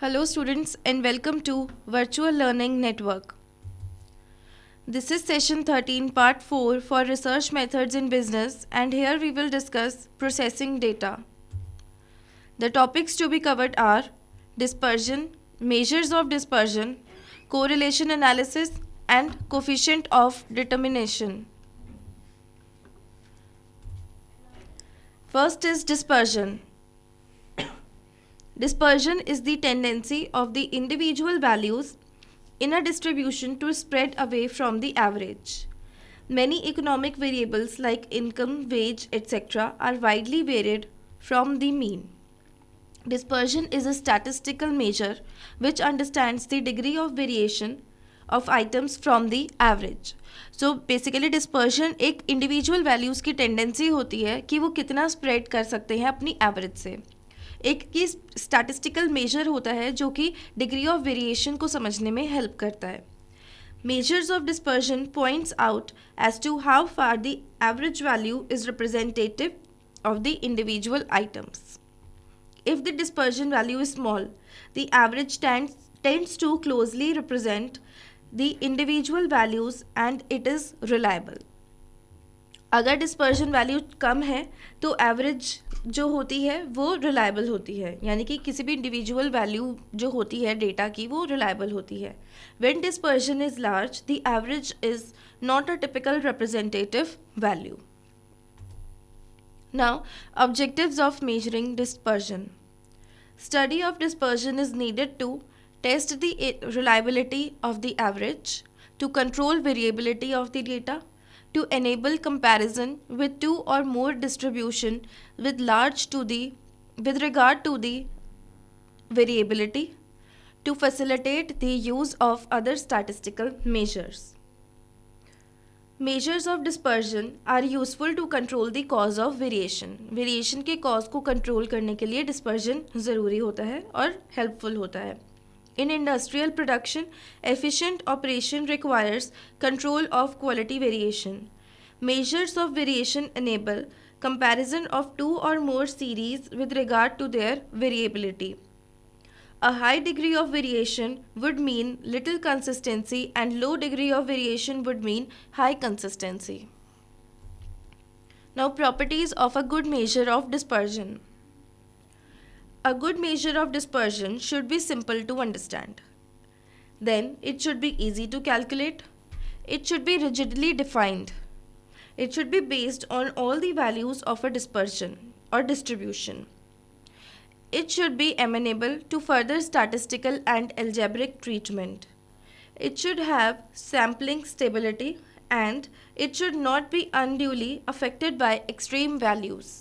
Hello students and welcome to Virtual Learning Network. This is session 13 part 4 for research methods in business and here we will discuss processing data. The topics to be covered are dispersion, measures of dispersion, correlation analysis and coefficient of determination. First is dispersion. Dispersion is the tendency of the individual values in a distribution to spread away from the average. Many economic variables like income, wage, etc. are widely varied from the mean. Dispersion is a statistical measure which understands the degree of variation of items from the average. So basically dispersion एक individual values की tendency होती है कि वो कितना spread कर सकते हैं अपनी average से. एक की स्टैटिस्टिकल मेजर होता है जो कि डिग्री ऑफ वेरिएशन को समझने में हेल्प करता है. Measures of dispersion points out as to how far the average value is representative of the individual items. If the dispersion value is small, the average tends to closely represent the individual values and it is reliable. अगर dispersion value कम है तो average जो होती है वो reliable होती है, यानी कि किसी भी इंडिविजुअल वैल्यू जो होती है डेटा की वो रिलायबल होती है. When dispersion is large the average is not a typical representative value. Now objectives of measuring dispersion. Study of dispersion is needed to test the reliability of the average, to control variability of the data, to enable comparison with two or more distribution with regard to the variability, to facilitate the use of other statistical measures. Measures of dispersion are useful to control the cause of variation. Variation के cause को control करने के लिए dispersion ज़रूरी होता है और helpful होता है. In industrial production, efficient operation requires control of quality variation. Measures of variation enable comparison of two or more series with regard to their variability. A high degree of variation would mean little consistency and low degree of variation would mean high consistency. Now, properties of a good measure of dispersion. A good measure of dispersion should be simple to understand. Then it should be easy to calculate. It should be rigidly defined. It should be based on all the values of a dispersion or distribution. It should be amenable to further statistical and algebraic treatment. It should have sampling stability and it should not be unduly affected by extreme values.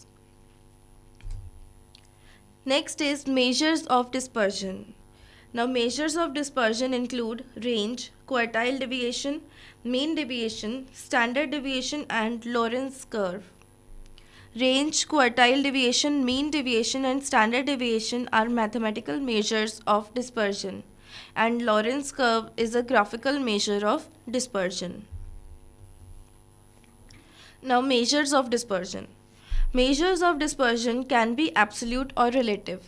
Next is measures of dispersion. Now measures of dispersion include range, quartile deviation, mean deviation, standard deviation and Lorentz curve. Range, quartile deviation, mean deviation and standard deviation are mathematical measures of dispersion and Lorentz curve is a graphical measure of dispersion. Now measures of dispersion. Measures of dispersion can be absolute or relative.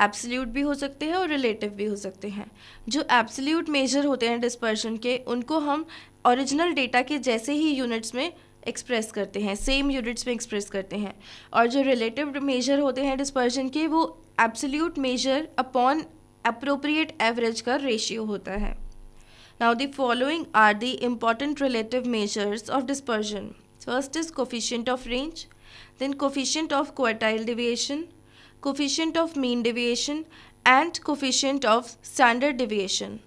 Absolute भी हो सकते हैं और relative भी हो सकते हैं. जो absolute measure होते हैं dispersion के उनको हम original data के जैसे ही units में express करते हैं, same units में express करते हैं. और जो relative measure होते हैं dispersion के वो absolute measure upon appropriate average का ratio होता है. Now the following are the important relative measures of dispersion. First is coefficient of range, then coefficient of quartile deviation, coefficient of mean deviation and coefficient of standard deviation.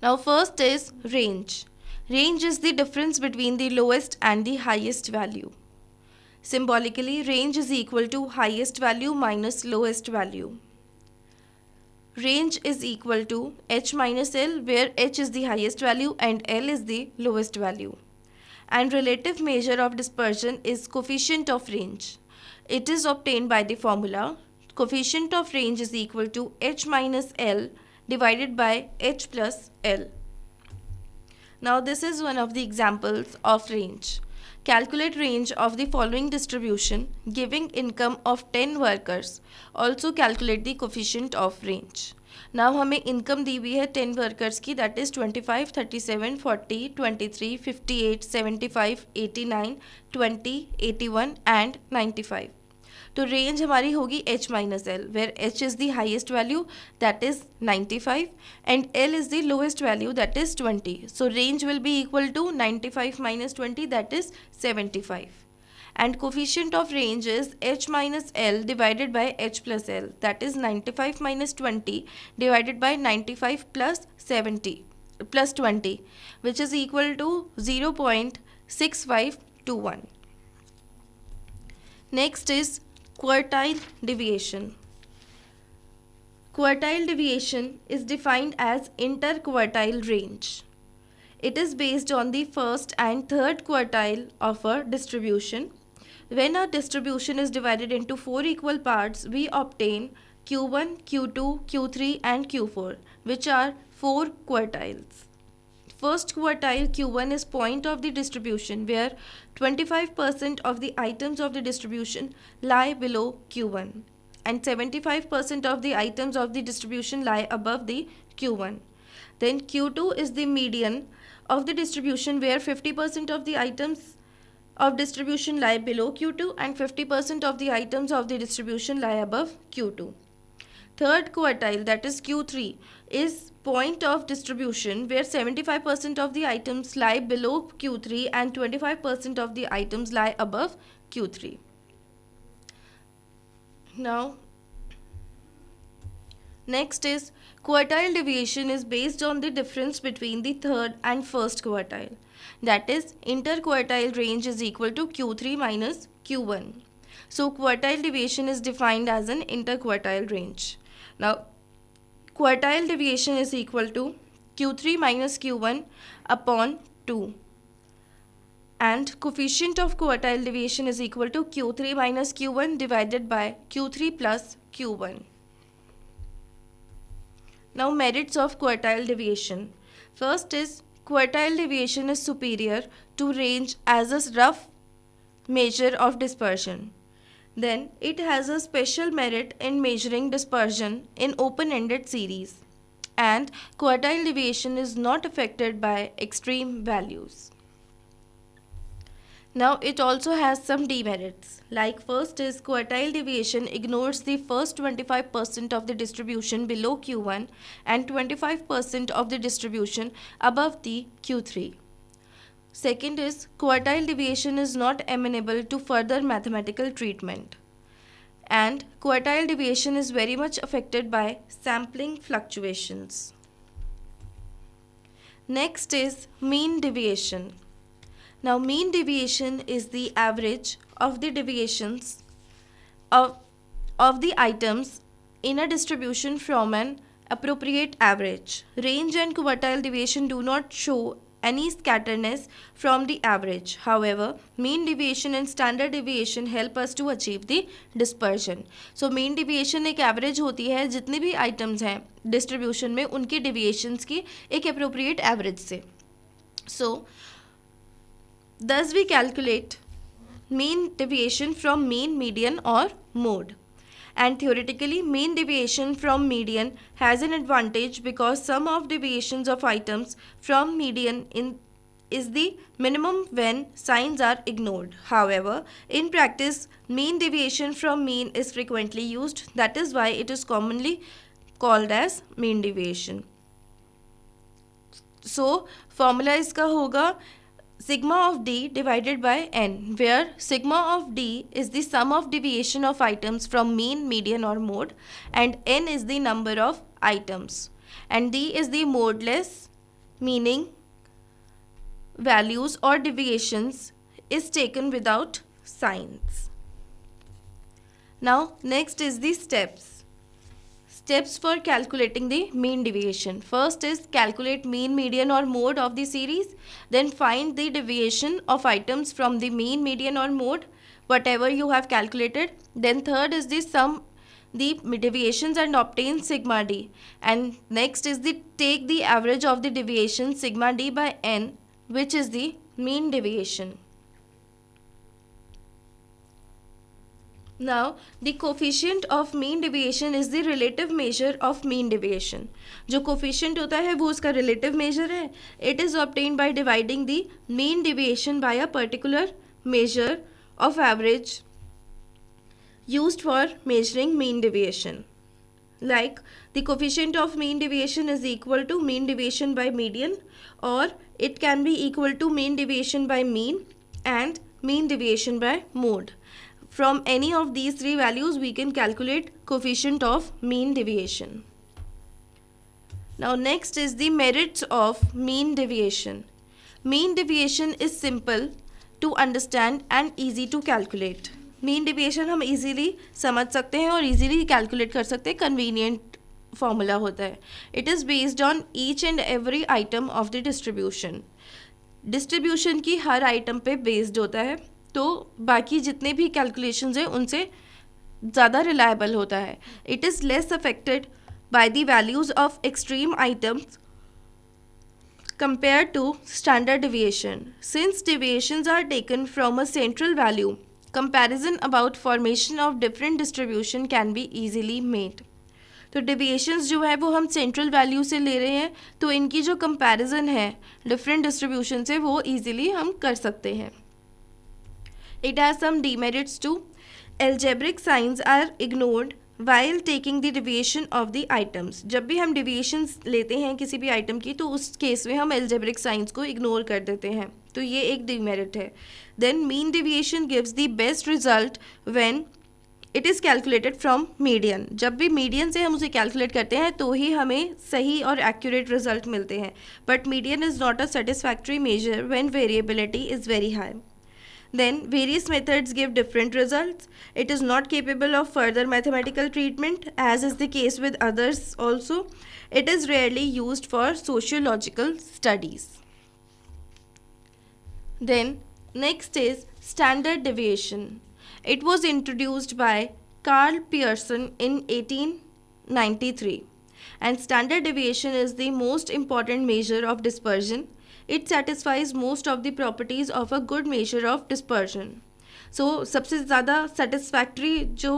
Now first is range. Range is the difference between the lowest and the highest value. Symbolically, range is equal to highest value minus lowest value. Range is equal to h minus L, where h is the highest value and L is the lowest value. And relative measure of dispersion is coefficient of range. It is obtained by the formula coefficient of range is equal to h minus L divided by h plus L. Now this is one of the examples of range. Calculate range of the following distribution giving income of 10 workers. Also calculate the coefficient of range. Now हमें income दी हुई है 10 workers की, that is 25, 37, 40, 23, 58, 75, 89, 20, 81 and 95. तो range हमारी होगी h minus L, where h is the highest value that is 95 and l is the lowest value that is 20. So range will be equal to 95 minus 20 that is 75. And coefficient of range is h minus l divided by h plus l, that is 95 minus 20 divided by 95 plus 70 plus 20, which is equal to 0.6521. Next is quartile deviation. Quartile deviation is defined as interquartile range. It is based on the first and third quartile of a distribution. When a distribution is divided into 4 equal parts, we obtain Q1, Q2, Q3 and Q4, which are 4 quartiles. First quartile Q1 is point of the distribution where 25% of the items of the distribution lie below Q1 and 75% of the items of the distribution lie above the Q1. Then Q2 is the median of the distribution where 50% of the items of distribution lie below Q2 and 50% of the items of the distribution lie above Q2. Third quartile, that is Q3, is point of distribution where 75% of the items lie below Q3 and 25% of the items lie above Q3. Now, next is quartile deviation is based on the difference between the third and first quartile. That is, interquartile range is equal to Q3 minus Q1. So, quartile deviation is defined as an interquartile range. Now, quartile deviation is equal to Q3 minus Q1 upon 2. And coefficient of quartile deviation is equal to Q3 minus Q1 divided by Q3 plus Q1. Now, merits of quartile deviation. First is quartile deviation is superior to range as a rough measure of dispersion. Then it has a special merit in measuring dispersion in open-ended series, and quartile deviation is not affected by extreme values. Now it also has some demerits, like first is quartile deviation ignores the first 25% of the distribution below Q1 and 25% of the distribution above the Q3. Second is quartile deviation is not amenable to further mathematical treatment. And quartile deviation is very much affected by sampling fluctuations. Next is mean deviation. Now, mean deviation is the average of the deviations of the items in a distribution from an appropriate average. Range and quartile deviation do not show any scatteredness from the average. However, mean deviation and standard deviation help us to achieve the dispersion. So, mean deviation एक average होती है जितनी भी items हैं distribution में उनकी deviations की एक appropriate average से. So, thus we calculate mean deviation from mean, median or mode. And theoretically, mean deviation from median has an advantage because sum of deviations of items from median is the minimum when signs are ignored. However, in practice, mean deviation from mean is frequently used. That is why it is commonly called as mean deviation. So, formula इसका होगा sigma of d divided by n, where sigma of d is the sum of deviation of items from mean, median or mode, and n is the number of items, and d is the modeless, meaning values or deviations is taken without signs. Now, next is the steps. Steps for calculating the mean deviation. First is calculate mean, median or mode of the series. Then find the deviation of items from the mean, median or mode, whatever you have calculated. Then third is the sum the deviations and obtain sigma d. And next is the take the average of the deviation sigma d by n, which is the mean deviation. Now, the coefficient of mean deviation is the relative measure of mean deviation. जो coefficient होता है वो उसका relative measure है. It is obtained by dividing the mean deviation by a particular measure of average used for measuring mean deviation. Like the coefficient of mean deviation is equal to mean deviation by median, or it can be equal to mean deviation by mean and mean deviation by mode. From any of these three values we can calculate coefficient of mean deviation. Now next is the merits of mean deviation. Mean deviation is simple to understand and easy to calculate. Mean deviation हम easily समझ सकते हैं और easily calculate कर सकते हैं. Convenient formula होता है. It is based on each and every item of the distribution. Distribution की हर आइटम पे बेस्ड होता है, तो बाकी जितने भी कैलकुलेशंस हैं उनसे ज़्यादा रिलायबल होता है. It is less affected by the values of extreme items compared to standard deviation. Since deviations are taken from a central value, comparison about formation of different distribution can be easily made. तो deviations जो है वो हम central value से ले रहे हैं, तो इनकी जो comparison है different distribution से वो easily हम कर सकते हैं. It has some demerits too. Algebraic signs are ignored while taking the deviation of the items. जब भी हम deviations लेते हैं किसी भी item की, तो उस केस में हम algebraic signs को ignore कर देते हैं, तो ये एक demerit है. Then mean deviation gives the best result when it is calculated from median. जब भी median से हम उसे calculate करते हैं तो ही हमें सही और accurate result मिलते हैं. But median is not a satisfactory measure when variability is very high. Then various methods give different results. It is not capable of further mathematical treatment, as is the case with others also. It is rarely used for sociological studies. Then next is standard deviation. It was introduced by Karl Pearson in 1893, and standard deviation is the most important measure of dispersion. It satisfies most of the properties of a good measure of dispersion. So सबसे ज़्यादा satisfactory जो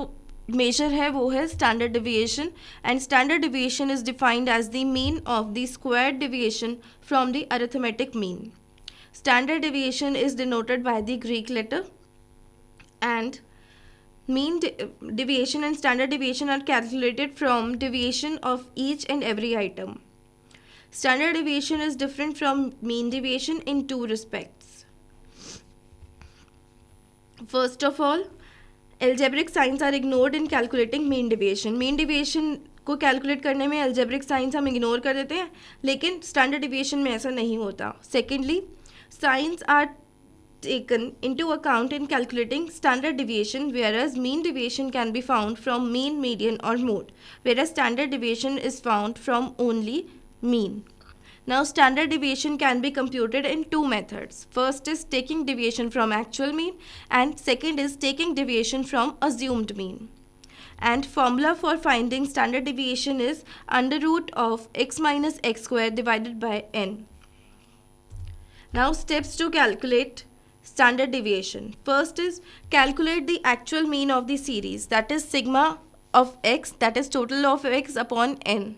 measure है वो है standard deviation, and standard deviation is defined as the mean of the squared deviation from the arithmetic mean. Standard deviation is denoted by the Greek letter, and mean deviation and standard deviation are calculated from deviation of each and every item. Standard deviation is different from mean deviation in two respects. First of all, algebraic signs are ignored in calculating mean deviation. Mean deviation को calculate करने में algebraic signs हम ignore कर देते हैं, लेकिन standard deviation में ऐसा नहीं होता. Secondly, signs are taken into account in calculating standard deviation, whereas mean deviation can be found from mean, median or mode, whereas standard deviation is found from only mean. Now standard deviation can be computed in two methods. First is taking deviation from actual mean, and second is taking deviation from assumed mean. And formula for finding standard deviation is under root of x minus x square divided by n. Now steps to calculate standard deviation. First is calculate the actual mean of the series, that is sigma of x, that is total of x upon n.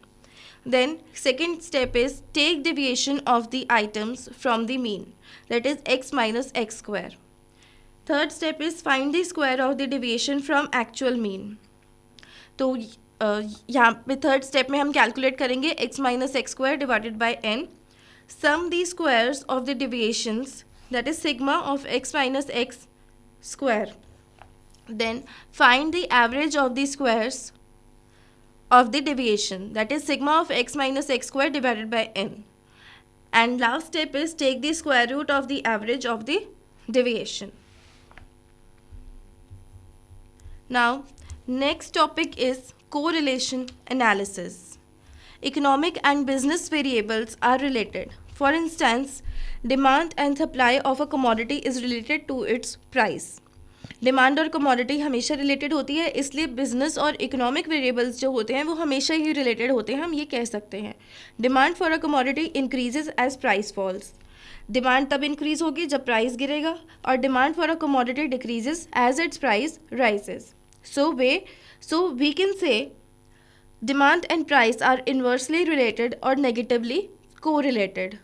Then second step is take deviation of the items from the mean, that is x minus x square. Third step is find the square of the deviation from actual mean. तो यहाँ पे third step में हम calculate करेंगे x minus x square divided by n. Sum the squares of the deviations, that is sigma of x minus x square. Then find the average of the squares of the deviation, that is sigma of x minus x square divided by n. And last step is take the square root of the average of the deviation. Now next topic is correlation analysis. Economic and business variables are related. For instance, demand and supply of a commodity is related to its price. Demand और commodity हमेशा related होती है, इसलिए business और economic variables जो होते हैं वो हमेशा ही रिलेटेड होते हैं. हम ये कह सकते हैं demand for a commodity increases as price falls. Demand तब इंक्रीज होगी जब प्राइस गिरेगा, और demand for a commodity decreases as its price rises. So we can say demand and price are inversely related or negatively correlated.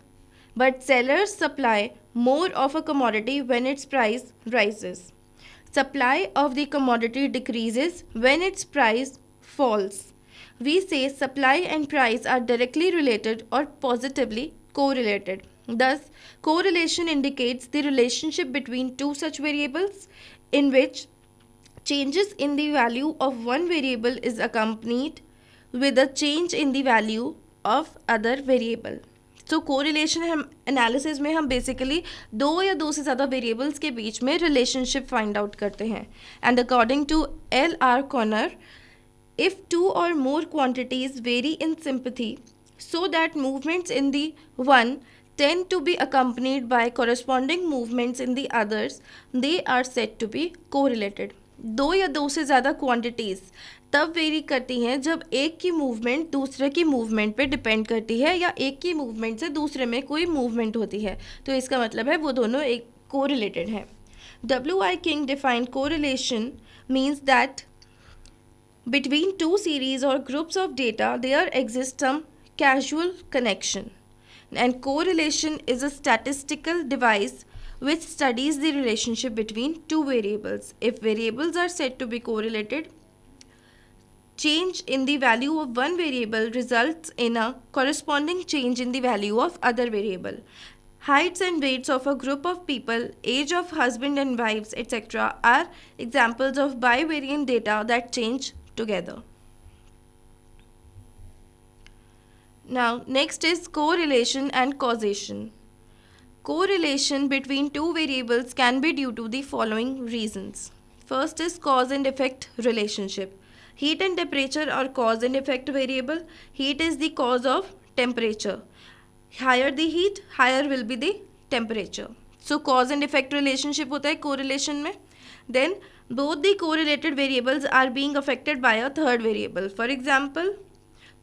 But sellers supply more of a commodity when its price rises. Supply of the commodity decreases when its price falls. We say supply and price are directly related or positively correlated. Thus, correlation indicates the relationship between two such variables in which changes in the value of one variable is accompanied with a change in the value of other variable. तो correlation हम analysis में हम basically दो या दो से ज़्यादा variables के बीच में रिलेशनशिप फाइंड आउट करते हैं. And according to L.R. Conner, if two or more quantities vary in sympathy so that movements in the one tend to be accompanied by corresponding movements in the others, they are said to be correlated. दो या दो से ज़्यादा quantities तब very करती हैं जब एक की मूवमेंट दूसरे की मूवमेंट पे डिपेंड करती है या एक की मूवमेंट से दूसरे में कोई मूवमेंट होती है. तो इसका मतलब है वो दोनों एक कोरिलेटेड हैं. W.I. King defined correlation means that between two series or groups of data there exists some causal connection, and correlation is a statistical device which studies the relationship between two variables. If variables are said to be correlated, change in the value of one variable results in a corresponding change in the value of other variable. Heights and weights of a group of people, age of husband and wives, etc. are examples of bivariant data that change together. Now, next is correlation and causation. Correlation between two variables can be due to the following reasons. First is cause and effect relationship. Heat and temperature are cause and effect variable. Heat is the cause of temperature. Higher the heat, higher will be the temperature. So cause and effect relationship होता है correlation में. Then both the correlated variables are being affected by a third variable. For example,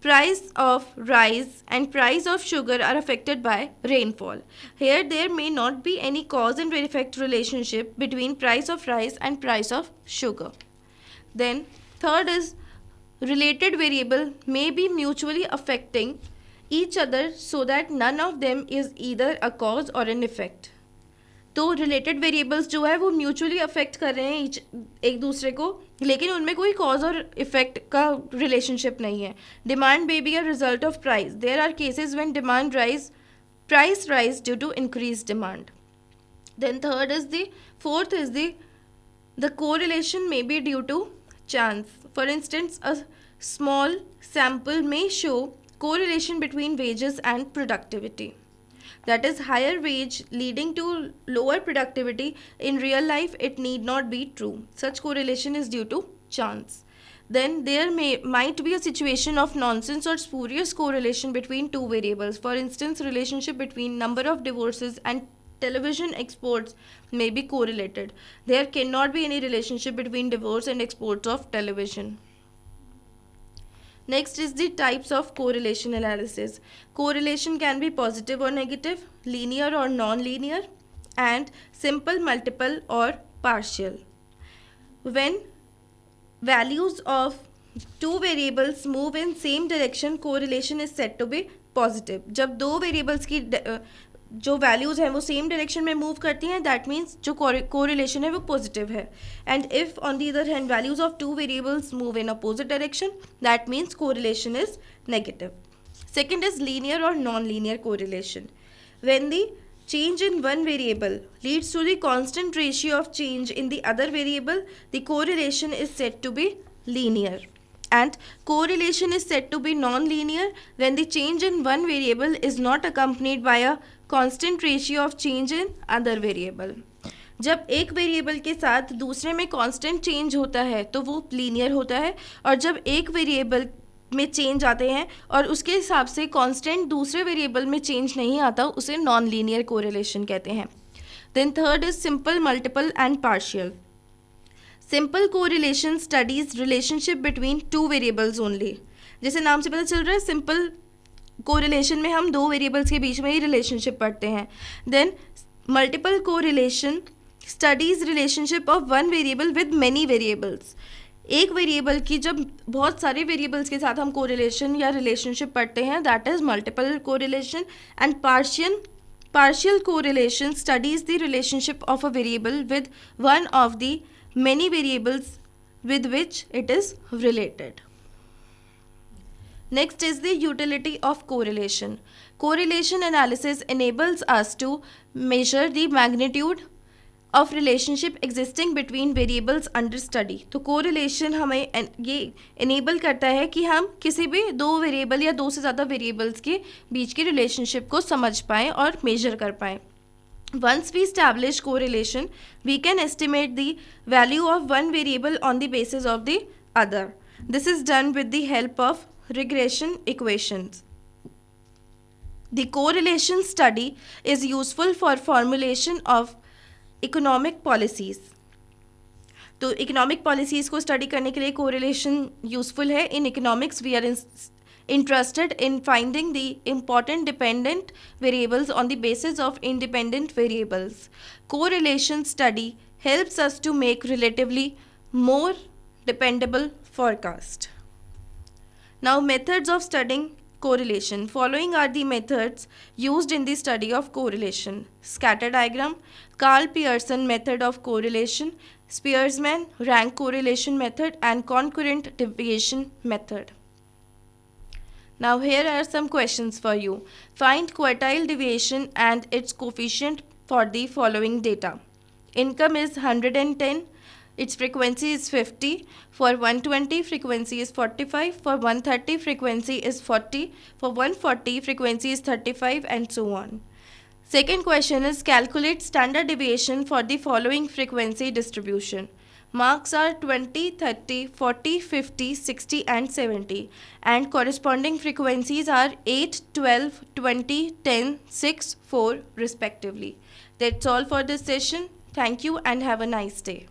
price of rice and price of sugar are affected by rainfall. Here there may not be any cause and effect relationship between price of rice and price of sugar. Then third is related variable may be mutually affecting each other so that none of them is either a cause or an effect. तो related variables जो है वो mutually affect कर रहे हैं एक दूसरे को, लेकिन उनमें कोई कॉज और इफेक्ट का रिलेशनशिप नहीं है. Demand may be a result of price. There are cases when demand rise, price rise due to increase demand. Then third is the fourth is the correlation may be due to chance. For instance, a small sample may show correlation between wages and productivity. That is, higher wage leading to lower productivity. In real life, it need not be true. Such correlation is due to chance. Then there might be a situation of nonsense or spurious correlation between two variables. For instance, relationship between number of divorces and television exports may be correlated. There cannot be any relationship between divorce and exports of television. Next is the types of correlation analysis. Correlation can be positive or negative, linear or non-linear, and simple, multiple or partial. When values of two variables move in same direction, correlation is said to be positive. जब दो variables की जो values हैं वो same direction में move करती हैं, that means जो कोरिलेशन है वो पॉजिटिव है. And if on the other hand values of two variables move in opposite direction, that means correlation is negative. Second is linear और non linear correlation. When the change in one variable leads to the constant ratio of change in the other variable, the correlation is said to be linear. And correlation is said to be non-linear when the change in one variable is not accompanied by a constant ratio of change in other variable. जब एक variable के साथ दूसरे में constant change होता है तो वो लीनियर होता है, और जब एक वेरिएबल में चेंज आते हैं और उसके हिसाब से कांस्टेंट दूसरे वेरिएबल में चेंज नहीं आता, उसे नॉन लीनियर कोरिलेशन कहते हैं. Then third is simple, multiple and partial. Simple correlation studies relationship between two variables only. जैसे नाम से पता चल रहा है, सिंपल कोरिलेशन में हम दो वेरिएबल्स के बीच में ही रिलेशनशिप पढ़ते हैं. Then multiple correlation studies relationship of one variable with many variables. एक वेरिएबल की जब बहुत सारे वेरिएबल्स के साथ हम कोरिलेशन या रिलेशनशिप पढ़ते हैं, that is multiple correlation. And partial correlation studies the relationship of a variable with one of the many variables with which it is related. Next is the utility of correlation. Correlation analysis enables us to measure the magnitude of relationship existing between variables under study. तो correlation हमें ये enable करता है कि हम किसी भी दो वेरिएबल या दो से ज़्यादा वेरिएबल्स के बीच की रिलेशनशिप को समझ पाएँ और मेजर कर पाएँ. Once we establish correlation, we can estimate the value of one variable on the basis of the other. This is done with the help of regression equations. The correlation study is useful for formulation of economic policies. तो economic policies को study करने के लिए correlation useful है. In economics we are interested in finding the important dependent variables on the basis of independent variables. Correlation study helps us to make relatively more dependable forecast. Now, methods of studying correlation. Following are the methods used in the study of correlation: scatter diagram, Karl Pearson method of correlation, Spearman rank correlation method, and concurrent deviation method. Now here are some questions for you. Find quartile deviation and its coefficient for the following data. Income is 110. Its frequency is 50. For 120, frequency is 45. For 130, frequency is 40. For 140, frequency is 35, and so on. Second question is calculate standard deviation for the following frequency distribution. Marks are 20, 30, 40, 50, 60, and 70. And corresponding frequencies are 8, 12, 20, 10, 6, 4 respectively. That's all for this session. Thank you and have a nice day.